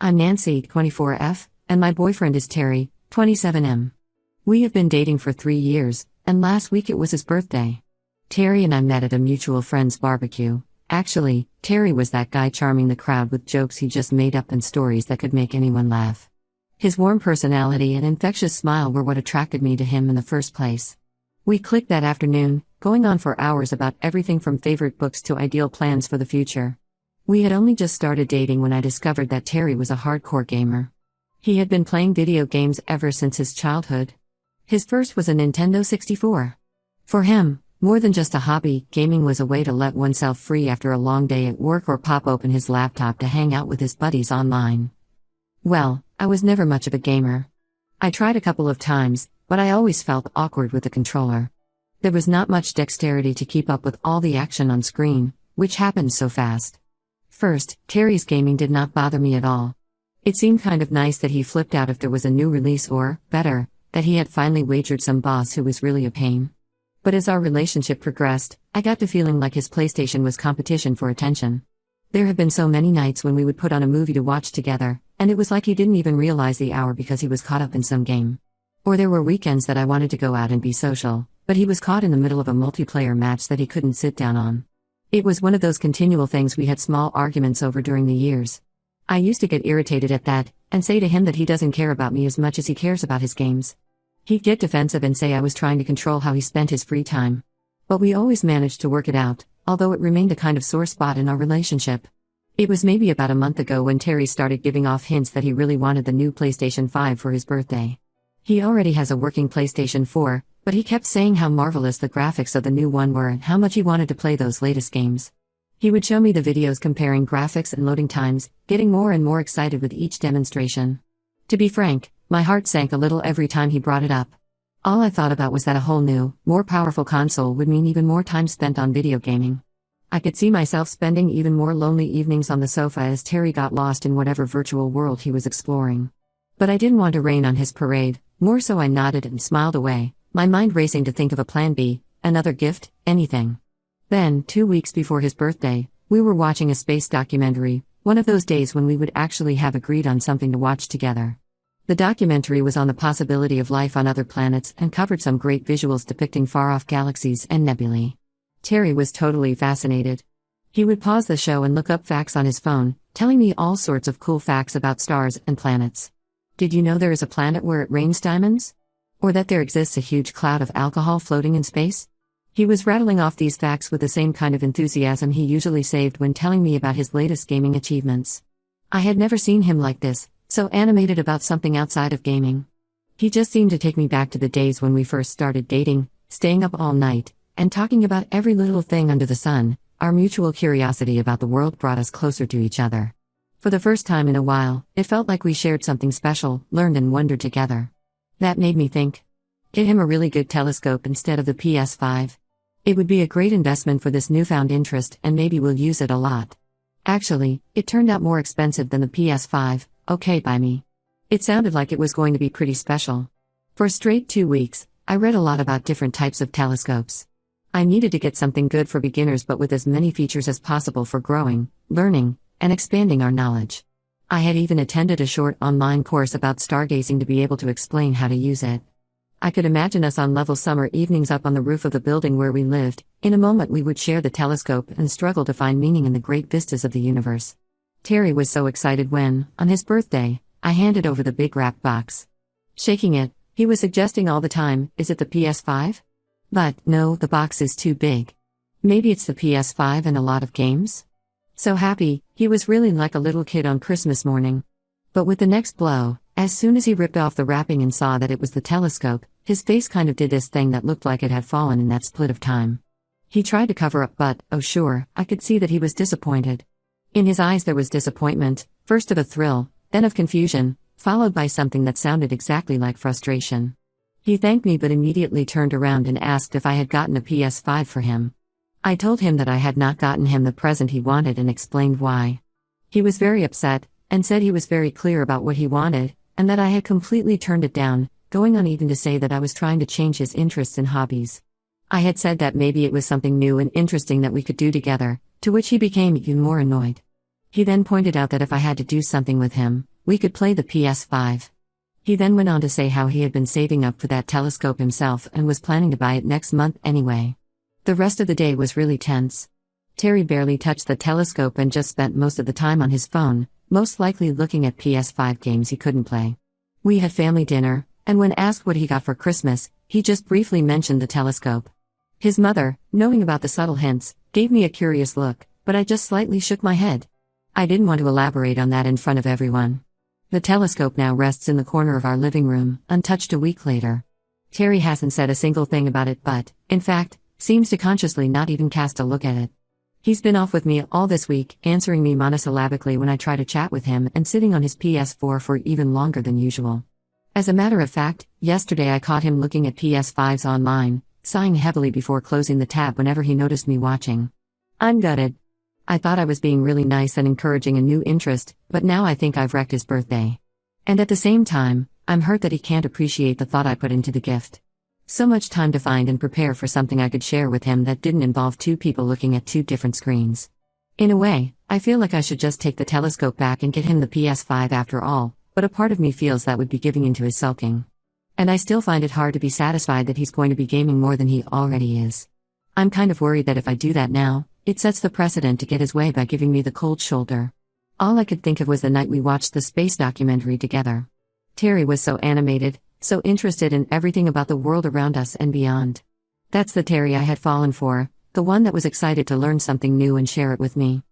I'm Nancy, 24F, and my boyfriend is Terry, 27M. We have been dating for 3 years, and last week it was his birthday. Terry and I met at a mutual friend's barbecue. Actually, Terry was that guy charming the crowd with jokes he just made up and stories that could make anyone laugh. His warm personality and infectious smile were what attracted me to him in the first place. We clicked that afternoon, going on for hours about everything from favorite books to ideal plans for the future. We had only just started dating when I discovered that Terry was a hardcore gamer. He had been playing video games ever since his childhood. His first was a Nintendo 64. For him, more than just a hobby, gaming was a way to let oneself free after a long day at work or pop open his laptop to hang out with his buddies online. Well, I was never much of a gamer. I tried a couple of times, but I always felt awkward with the controller. There was not much dexterity to keep up with all the action on screen, which happened so fast. First, Terry's gaming did not bother me at all. It seemed kind of nice that he flipped out if there was a new release or, better, that he had finally wagered some boss who was really a pain. But as our relationship progressed, I got to feeling like his PlayStation was competition for attention. There have been so many nights when we would put on a movie to watch together, and it was like he didn't even realize the hour because he was caught up in some game. Or there were weekends that I wanted to go out and be social, but he was caught in the middle of a multiplayer match that he couldn't sit down on. It was one of those continual things we had small arguments over during the years. I used to get irritated at that, and say to him that he doesn't care about me as much as he cares about his games. He'd get defensive and say I was trying to control how he spent his free time. But we always managed to work it out, although it remained a kind of sore spot in our relationship. It was maybe about a month ago when Terry started giving off hints that he really wanted the new PlayStation 5 for his birthday. He already has a working PlayStation 4, but he kept saying how marvelous the graphics of the new one were and how much he wanted to play those latest games. He would show me the videos comparing graphics and loading times, getting more and more excited with each demonstration. To be frank, my heart sank a little every time he brought it up. All I thought about was that a whole new, more powerful console would mean even more time spent on video gaming. I could see myself spending even more lonely evenings on the sofa as Terry got lost in whatever virtual world he was exploring. But I didn't want to rain on his parade, more so I nodded and smiled away, my mind racing to think of a plan B, another gift, anything. Then, 2 weeks before his birthday, we were watching a space documentary, one of those days when we would actually have agreed on something to watch together. The documentary was on the possibility of life on other planets and covered some great visuals depicting far-off galaxies and nebulae. Terry was totally fascinated. He would pause the show and look up facts on his phone, telling me all sorts of cool facts about stars and planets. Did you know there is a planet where it rains diamonds? Or that there exists a huge cloud of alcohol floating in space? He was rattling off these facts with the same kind of enthusiasm he usually saved when telling me about his latest gaming achievements. I had never seen him like this, so animated about something outside of gaming. He just seemed to take me back to the days when we first started dating, staying up all night, and talking about every little thing under the sun. Our mutual curiosity about the world brought us closer to each other. For the first time in a while, it felt like we shared something special, learned and wondered together. That made me think. Get him a really good telescope instead of the PS5. It would be a great investment for this newfound interest and maybe we'll use it a lot. Actually, it turned out more expensive than the PS5, okay by me. It sounded like it was going to be pretty special. For a straight 2 weeks, I read a lot about different types of telescopes. I needed to get something good for beginners but with as many features as possible for growing, learning, and expanding our knowledge. I had even attended a short online course about stargazing to be able to explain how to use it. I could imagine us on level summer evenings up on the roof of the building where we lived. In a moment we would share the telescope and struggle to find meaning in the great vistas of the universe. Terry was so excited when, on his birthday, I handed over the big wrapped box. Shaking it, he was suggesting all the time, "Is it the PS5? But, no, the box is too big. Maybe it's the PS5 and a lot of games?" So happy, he was really like a little kid on Christmas morning. But with the next blow, as soon as he ripped off the wrapping and saw that it was the telescope, his face kind of did this thing that looked like it had fallen in that split of time. He tried to cover up but, oh sure, I could see that he was disappointed. In his eyes there was disappointment, first of a thrill, then of confusion, followed by something that sounded exactly like frustration. He thanked me but immediately turned around and asked if I had gotten a PS5 for him. I told him that I had not gotten him the present he wanted and explained why. He was very upset, and said he was very clear about what he wanted, and that I had completely turned it down, going on even to say that I was trying to change his interests and hobbies. I had said that maybe it was something new and interesting that we could do together, to which he became even more annoyed. He then pointed out that if I had to do something with him, we could play the PS5. He then went on to say how he had been saving up for that telescope himself and was planning to buy it next month anyway. The rest of the day was really tense. Terry barely touched the telescope and just spent most of the time on his phone, most likely looking at PS5 games he couldn't play. We had family dinner, and when asked what he got for Christmas, he just briefly mentioned the telescope. His mother, knowing about the subtle hints, gave me a curious look, but I just slightly shook my head. I didn't want to elaborate on that in front of everyone. The telescope now rests in the corner of our living room, untouched a week later. Terry hasn't said a single thing about it but, in fact, seems to consciously not even cast a look at it. He's been off with me all this week, answering me monosyllabically when I try to chat with him and sitting on his PS4 for even longer than usual. As a matter of fact, yesterday I caught him looking at PS5s online, sighing heavily before closing the tab whenever he noticed me watching. I'm gutted. I thought I was being really nice and encouraging a new interest, but now I think I've wrecked his birthday. And at the same time, I'm hurt that he can't appreciate the thought I put into the gift. So much time to find and prepare for something I could share with him that didn't involve two people looking at two different screens. In a way, I feel like I should just take the telescope back and get him the PS5 after all, but a part of me feels that would be giving in to his sulking. And I still find it hard to be satisfied that he's going to be gaming more than he already is. I'm kind of worried that if I do that now, it sets the precedent to get his way by giving me the cold shoulder. All I could think of was the night we watched the space documentary together. Terry was so animated, so interested in everything about the world around us and beyond. That's the Terry I had fallen for, the one that was excited to learn something new and share it with me.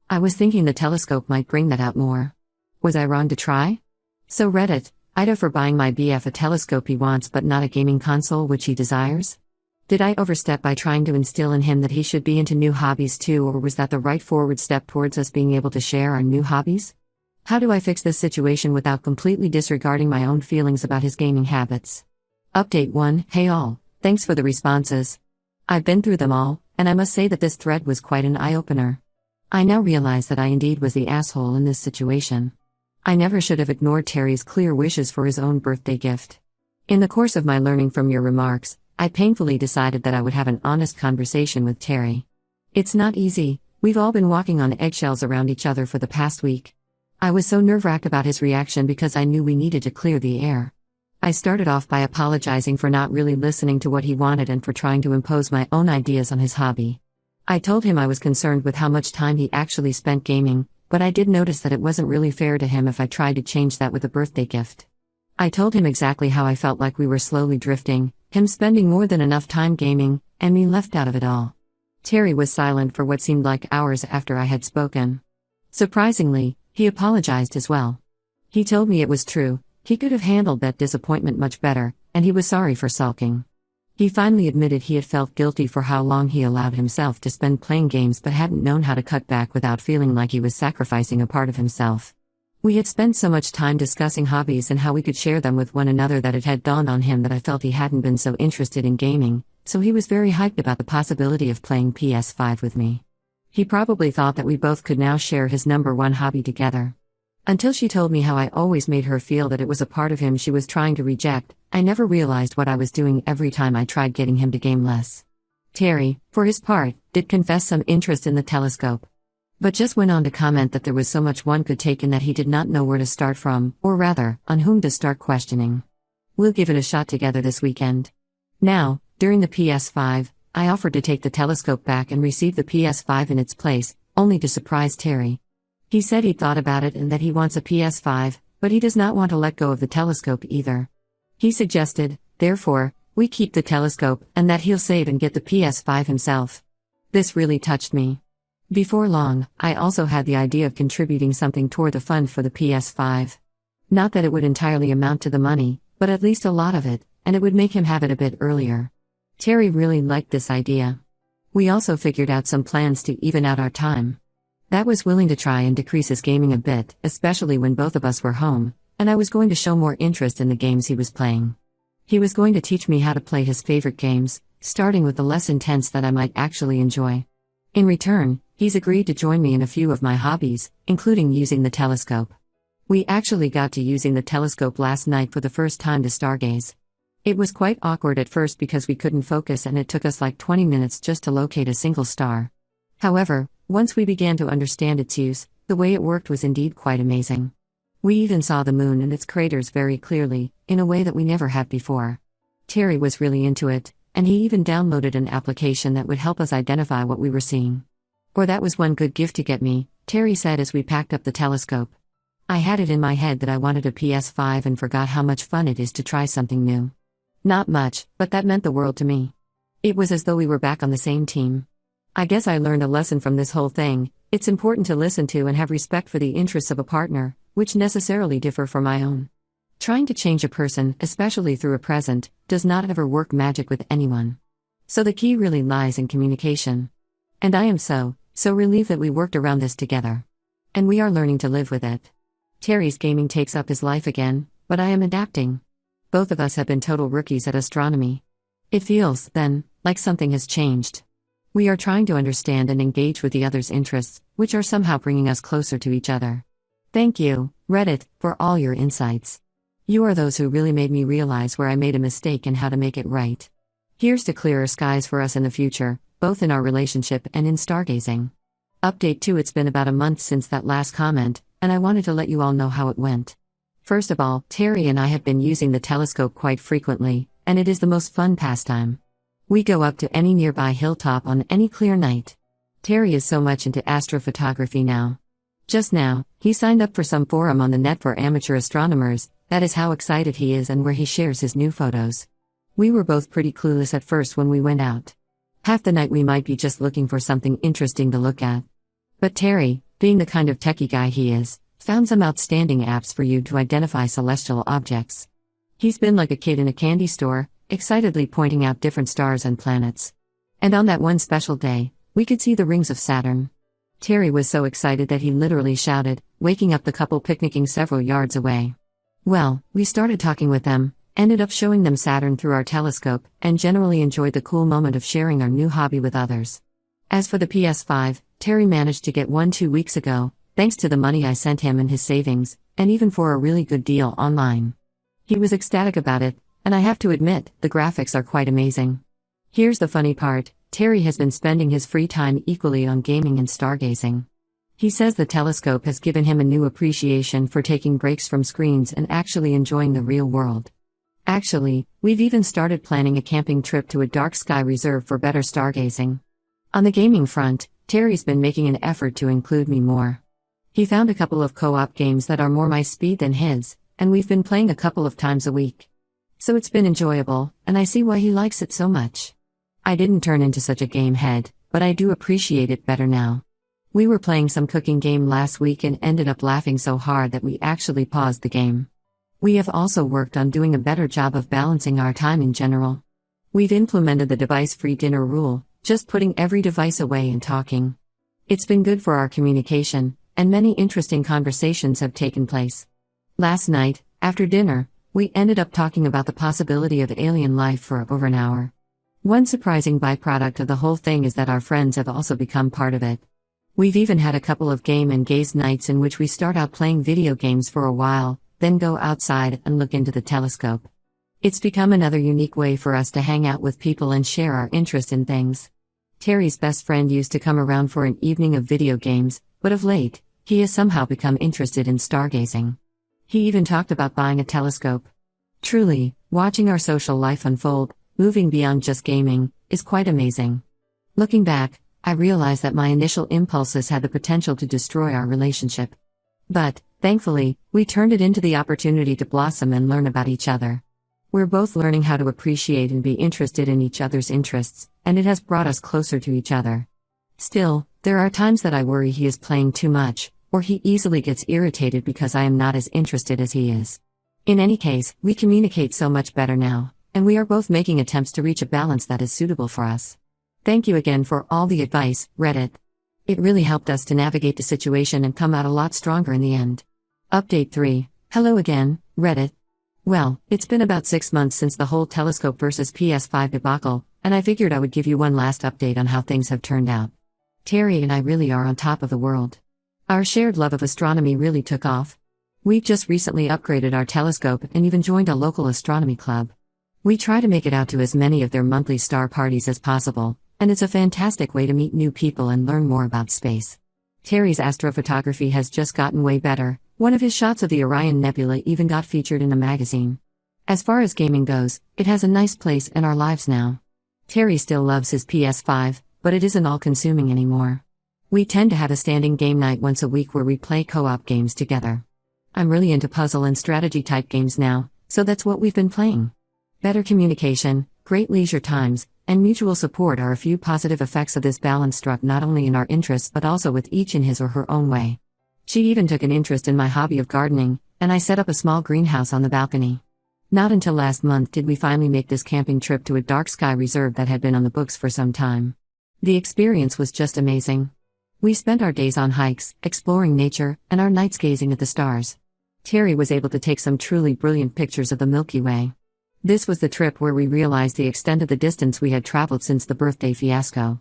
I was thinking the telescope might bring that out more. Was I wrong to try? So Reddit, Ida for buying my BF a telescope he wants but not a gaming console which he desires? Did I overstep by trying to instill in him that he should be into new hobbies too, or was that the right forward step towards us being able to share our new hobbies? How do I fix this situation without completely disregarding my own feelings about his gaming habits? Update 1. Hey all, thanks for the responses. I've been through them all, and I must say that this thread was quite an eye-opener. I now realize that I indeed was the asshole in this situation. I never should have ignored Terry's clear wishes for his own birthday gift. In the course of my learning from your remarks, I painfully decided that I would have an honest conversation with Terry. It's not easy, we've all been walking on eggshells around each other for the past week. I was so nerve-wracked about his reaction because I knew we needed to clear the air. I started off by apologizing for not really listening to what he wanted and for trying to impose my own ideas on his hobby. I told him I was concerned with how much time he actually spent gaming, but I did notice that it wasn't really fair to him if I tried to change that with a birthday gift. I told him exactly how I felt like we were slowly drifting, him spending more than enough time gaming, and me left out of it all. Terry was silent for what seemed like hours after I had spoken. Surprisingly, he apologized as well. He told me it was true, he could have handled that disappointment much better, and he was sorry for sulking. He finally admitted he had felt guilty for how long he allowed himself to spend playing games but hadn't known how to cut back without feeling like he was sacrificing a part of himself. We had spent so much time discussing hobbies and how we could share them with one another that it had dawned on him that I felt he hadn't been so interested in gaming, so he was very hyped about the possibility of playing PS5 with me. He probably thought that we both could now share his number one hobby together. Until she told me how I always made her feel that it was a part of him she was trying to reject, I never realized what I was doing every time I tried getting him to game less. Terry, for his part, did confess some interest in the telescope, but just went on to comment that there was so much one could take in that he did not know where to start from, or rather, on whom to start questioning. We'll give it a shot together this weekend. Now, during the PS5, I offered to take the telescope back and receive the PS5 in its place, only to surprise Terry. He said he'd thought about it and that he wants a PS5, but he does not want to let go of the telescope either. He suggested, therefore, we keep the telescope and that he'll save and get the PS5 himself. This really touched me. Before long, I also had the idea of contributing something toward the fund for the PS5. Not that it would entirely amount to the money, but at least a lot of it, and it would make him have it a bit earlier. Terry really liked this idea. We also figured out some plans to even out our time. That was willing to try and decrease his gaming a bit, especially when both of us were home, and I was going to show more interest in the games he was playing. He was going to teach me how to play his favorite games, starting with the less intense that I might actually enjoy. In return, he's agreed to join me in a few of my hobbies, including using the telescope. We actually got to using the telescope last night for the first time to stargaze. It was quite awkward at first because we couldn't focus and it took us like 20 minutes just to locate a single star. However, once we began to understand its use, the way it worked was indeed quite amazing. We even saw the moon and its craters very clearly, in a way that we never had before. Terry was really into it, and he even downloaded an application that would help us identify what we were seeing. Or that was one good gift to get me, Terry said as we packed up the telescope. I had it in my head that I wanted a PS5 and forgot how much fun it is to try something new. Not much, but that meant the world to me. It was as though we were back on the same team. I guess I learned a lesson from this whole thing. It's important to listen to and have respect for the interests of a partner, which necessarily differ from my own. Trying to change a person, especially through a present, does not ever work magic with anyone. So the key really lies in communication. And I am so relieved that we worked around this together. And we are learning to live with it. Terry's gaming takes up his life again, but I am adapting. Both of us have been total rookies at astronomy. It feels, then, like something has changed. We are trying to understand and engage with the other's interests, which are somehow bringing us closer to each other. Thank you, Reddit, for all your insights. You are those who really made me realize where I made a mistake and how to make it right. Here's to clearer skies for us in the future, both in our relationship and in stargazing. Update 2. It's been about a month since that last comment, and I wanted to let you all know how it went. First of all, Terry and I have been using the telescope quite frequently, and it is the most fun pastime. We go up to any nearby hilltop on any clear night. Terry is so much into astrophotography now. Just now, he signed up for some forum on the net for amateur astronomers. That is how excited he is and where he shares his new photos. We were both pretty clueless at first when we went out. Half the night we might be just looking for something interesting to look at. But Terry, being the kind of techie guy he is, found some outstanding apps for you to identify celestial objects. He's been like a kid in a candy store, excitedly pointing out different stars and planets. And on that one special day, we could see the rings of Saturn. Terry was so excited that he literally shouted, waking up the couple picnicking several yards away. Well, we started talking with them, ended up showing them Saturn through our telescope, and generally enjoyed the cool moment of sharing our new hobby with others. As for the PS5, Terry managed to get one 2 weeks ago, thanks to the money I sent him and his savings, and even for a really good deal online. He was ecstatic about it, and I have to admit, the graphics are quite amazing. Here's the funny part, Terry has been spending his free time equally on gaming and stargazing. He says the telescope has given him a new appreciation for taking breaks from screens and actually enjoying the real world. Actually, we've even started planning a camping trip to a dark sky reserve for better stargazing. On the gaming front, Terry's been making an effort to include me more. He found a couple of co-op games that are more my speed than his, and we've been playing a couple of times a week. So it's been enjoyable, and I see why he likes it so much. I didn't turn into such a game head, but I do appreciate it better now. We were playing some cooking game last week and ended up laughing so hard that we actually paused the game. We have also worked on doing a better job of balancing our time in general. We've implemented the device-free dinner rule, just putting every device away and talking. It's been good for our communication, and many interesting conversations have taken place. Last night, after dinner, we ended up talking about the possibility of alien life for over an hour. One surprising byproduct of the whole thing is that our friends have also become part of it. We've even had a couple of game and gaze nights in which we start out playing video games for a while, then go outside and look into the telescope. It's become another unique way for us to hang out with people and share our interest in things. Terry's best friend used to come around for an evening of video games, but of late, he has somehow become interested in stargazing. He even talked about buying a telescope. Truly, watching our social life unfold, moving beyond just gaming, is quite amazing. Looking back, I realized that my initial impulses had the potential to destroy our relationship. But, thankfully, we turned it into the opportunity to blossom and learn about each other. We're both learning how to appreciate and be interested in each other's interests, and it has brought us closer to each other. Still, there are times that I worry he is playing too much, or he easily gets irritated because I am not as interested as he is. In any case, we communicate so much better now, and we are both making attempts to reach a balance that is suitable for us. Thank you again for all the advice, Reddit. It really helped us to navigate the situation and come out a lot stronger in the end. Update 3. Hello again, Reddit. Well, it's been about 6 months since the whole telescope versus PS5 debacle, and I figured I would give you one last update on how things have turned out. Terry and I really are on top of the world. Our shared love of astronomy really took off. We've just recently upgraded our telescope and even joined a local astronomy club. We try to make it out to as many of their monthly star parties as possible, and it's a fantastic way to meet new people and learn more about space. Terry's astrophotography has just gotten way better, One of his shots of the Orion Nebula even got featured in a magazine. As far as gaming goes, it has a nice place in our lives now. Terry still loves his PS5, but it isn't all-consuming anymore. We tend to have a standing game night once a week where we play co-op games together. I'm really into puzzle and strategy-type games now, so that's what we've been playing. Better communication, great leisure times, and mutual support are a few positive effects of this balance struck not only in our interests but also with each in his or her own way. She even took an interest in my hobby of gardening, and I set up a small greenhouse on the balcony. Not until last month did we finally make this camping trip to a dark sky reserve that had been on the books for some time. The experience was just amazing. We spent our days on hikes, exploring nature, and our nights gazing at the stars. Terry was able to take some truly brilliant pictures of the Milky Way. This was the trip where we realized the extent of the distance we had traveled since the birthday fiasco.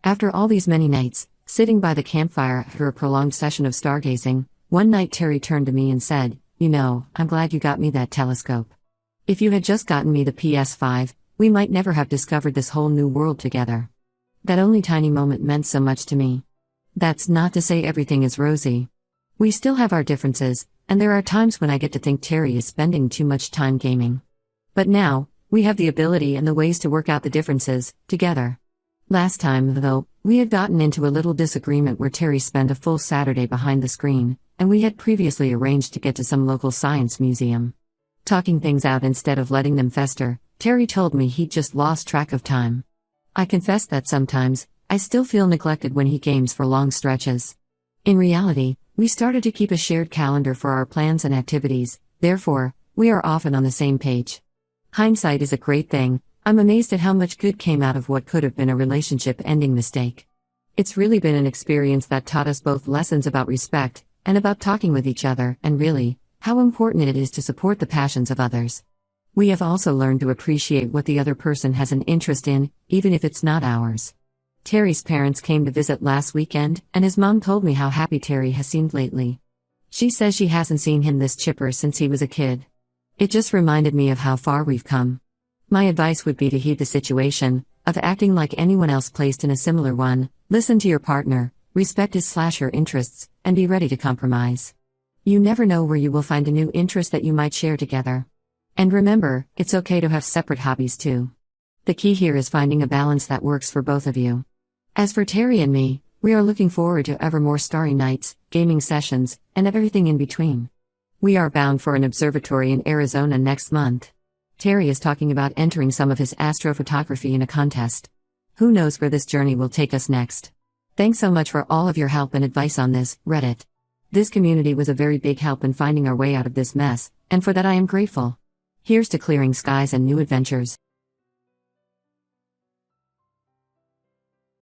After all these many nights, sitting by the campfire after a prolonged session of stargazing, one night Terry turned to me and said, "You know, I'm glad you got me that telescope. If you had just gotten me the PS5, we might never have discovered this whole new world together." That only tiny moment meant so much to me. That's not to say everything is rosy. We still have our differences, and there are times when I get to think Terry is spending too much time gaming. But now, we have the ability and the ways to work out the differences, together. Last time, though, we had gotten into a little disagreement where Terry spent a full Saturday behind the screen, and we had previously arranged to get to some local science museum. Talking things out instead of letting them fester, Terry told me he'd just lost track of time. I confess that sometimes, I still feel neglected when he games for long stretches. In reality, we started to keep a shared calendar for our plans and activities, therefore, we are often on the same page. Hindsight is a great thing. I'm amazed at how much good came out of what could have been a relationship-ending mistake. It's really been an experience that taught us both lessons about respect, and about talking with each other, and really, how important it is to support the passions of others. We have also learned to appreciate what the other person has an interest in, even if it's not ours. Terry's parents came to visit last weekend, and his mom told me how happy Terry has seemed lately. She says she hasn't seen him this chipper since he was a kid. It just reminded me of how far we've come. My advice would be to heed the situation, of acting like anyone else placed in a similar one, listen to your partner, respect his/her interests, and be ready to compromise. You never know where you will find a new interest that you might share together. And remember, it's okay to have separate hobbies too. The key here is finding a balance that works for both of you. As for Terry and me, we are looking forward to ever more starry nights, gaming sessions, and everything in between. We are bound for an observatory in Arizona next month. Terry is talking about entering some of his astrophotography in a contest. Who knows where this journey will take us next? Thanks so much for all of your help and advice on this, Reddit. This community was a very big help in finding our way out of this mess, and for that I am grateful. Here's to clearing skies and new adventures.